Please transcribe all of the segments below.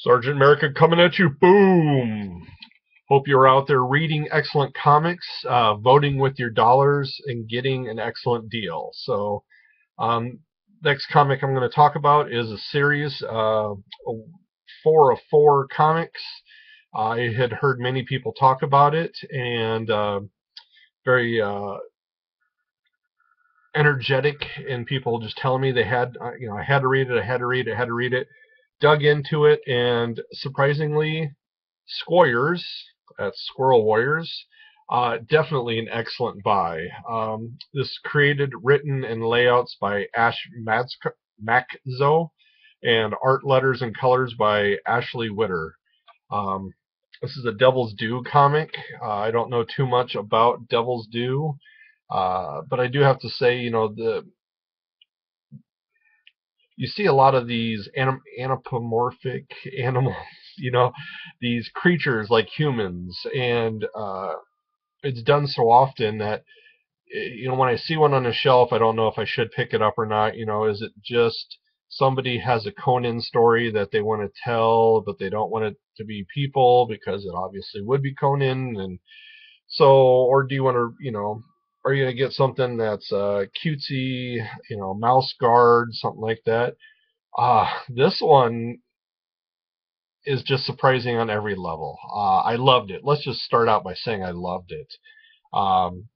Sergeant America coming at you. Boom. Hope you're out there reading excellent comics, voting with your dollars, and getting an excellent deal. Um, next comic I'm going to talk about is a series, 4 of 4 comics. I had heard many people talk about it, and very energetic, and people just telling me they had, I had to read it, I had to read it, I had to read it. Dug into it, and surprisingly, Squirrels, that's Squirrel Warriors, definitely an excellent buy. This created, written, and layouts by Ash Maczo, and art, letters, and colors by Ashley Witter. Um, this is a Devil's Due comic. I don't know too much about Devil's Due, but I do have to say, you see a lot of these anthropomorphic animals, you know, these creatures like humans, and it's done so often that when I see one on a shelf, I don't know if I should pick it up or not. Is it just somebody has a Conan story that they want to tell, but they don't want it to be people because it obviously would be Conan, and so, or do you want to, are you going to get something that's cutesy, mouse guard, something like that? This one is just surprising on every level. I loved it. Let's just start out by saying I loved it. Um,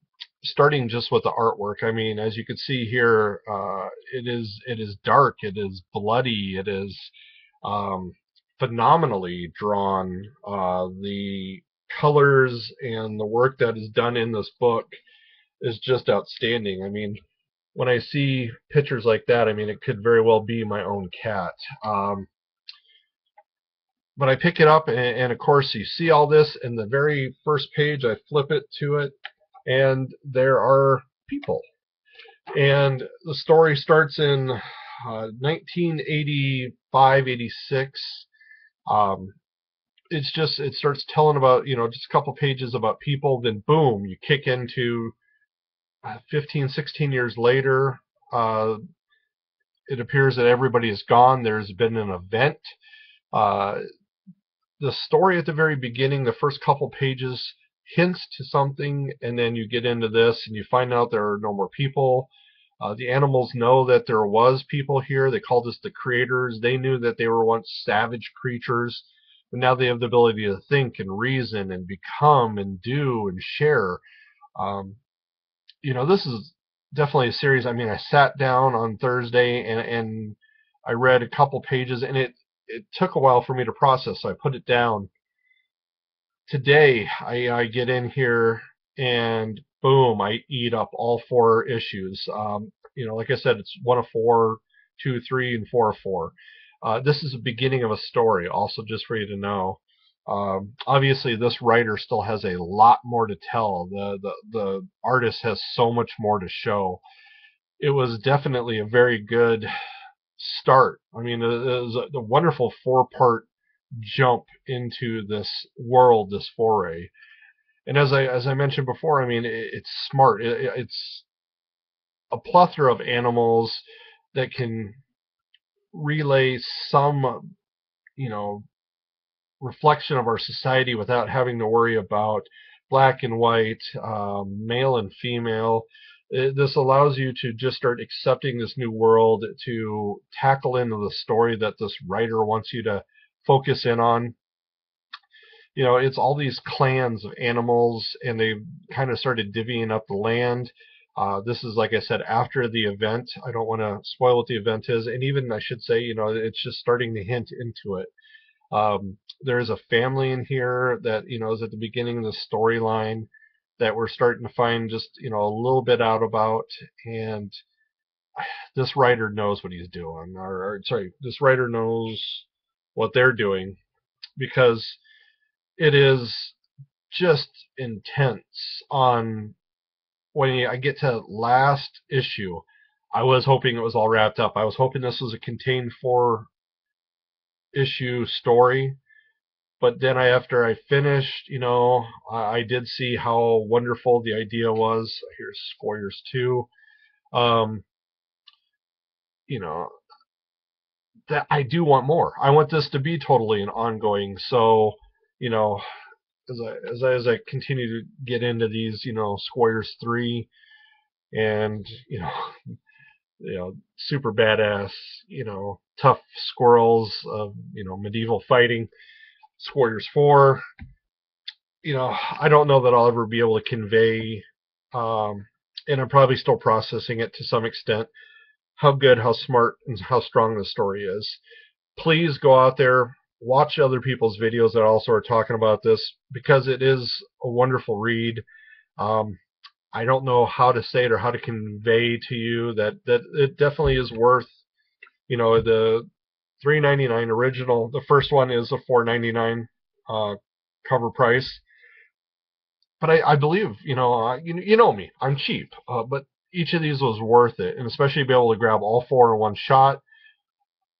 Starting just with the artwork. I mean, as you can see here, it is dark, it is bloody, it is um, phenomenally drawn. The colors and the work that is done in this book is just outstanding. I mean, when I see pictures like that, I mean, it could very well be my own cat. But I pick it up, and of course, you see all this in the very first page. I flip it to it, and there are people. And the story starts in 1985, 86. Um, it starts telling about, just a couple pages about people. Then, boom, you kick into 15, 16 years later. It appears that everybody is gone. There's been an event. Uh, the story at the very beginning, the first couple pages, hints to something, and then you get into this and you find out there are no more people. The animals know that there was people here. They called us the creators. They knew that they were once savage creatures, but now they have the ability to think and reason and become and do and share. Um, this is definitely a series. I mean, I sat down on Thursday and I read a couple pages, and it took a while for me to process, so I put it down. Today, I get in here and boom, I eat up all 4 issues. Like I said, it's 1 of 4, 2, 3, and 4 of 4. This is the beginning of a story, also, just for you to know. Obviously, this writer still has a lot more to tell. The artist has so much more to show. It was definitely a very good start. I mean, it was a wonderful 4-part jump into this world, this foray. And as I mentioned before, I mean, it's smart. It's a plethora of animals that can relay some, you know, reflection of our society without having to worry about black and white, male and female. This allows you to just start accepting this new world, to tackle into the story that this writer wants you to focus in on. It's all these clans of animals, and they kind of started divvying up the land. This is, like I said, after the event. I don't want to spoil what the event is, and even I should say, it's just starting to hint into it. There's a family in here that is at the beginning of the storyline that we're starting to find just a little bit out about, and this writer knows what he's doing, or sorry, this writer knows what they're doing, because it is just intense. On when I get to last issue, I was hoping it was all wrapped up. I was hoping this was a contained 4-issue story. But then after I finished, I did see how wonderful the idea was. Here's Squares 2. Um, you know, that I do want more. I want this to be totally an ongoing. So, you know, as I continue to get into these, Squires 3 and super badass, tough squirrels of medieval fighting, Squires 4. I don't know that I'll ever be able to convey, um, and I'm probably still processing it to some extent, how good, how smart, and how strong the story is. Please go out there, watch other people's videos that also are talking about this, because it is a wonderful read. Um, I don't know how to say it or how to convey to you that it definitely is worth, the $3.99 original. The first one is a $4.99 cover price. But I believe, you know me, I'm cheap. But each of these was worth it, and especially be able to grab all four in one shot.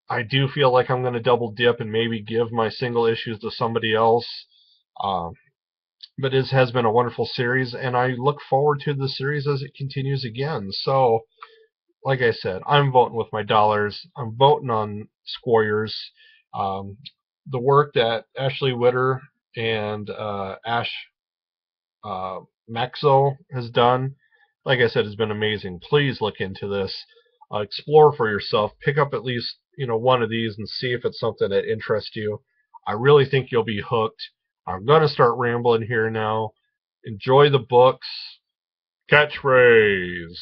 I do feel like I'm going to double dip and maybe give my single issues to somebody else. Um, but it has been a wonderful series, and I look forward to the series as it continues again. So, like I said, I'm voting with my dollars. I'm voting on Squires. Um, the work that Ashley Witter and Ash Maxo has done, like I said, has been amazing. Please look into this. Explore for yourself. Pick up at least one of these and see if it's something that interests you. I really think you'll be hooked. I'm gonna start rambling here now. Enjoy the books. Catchphrase.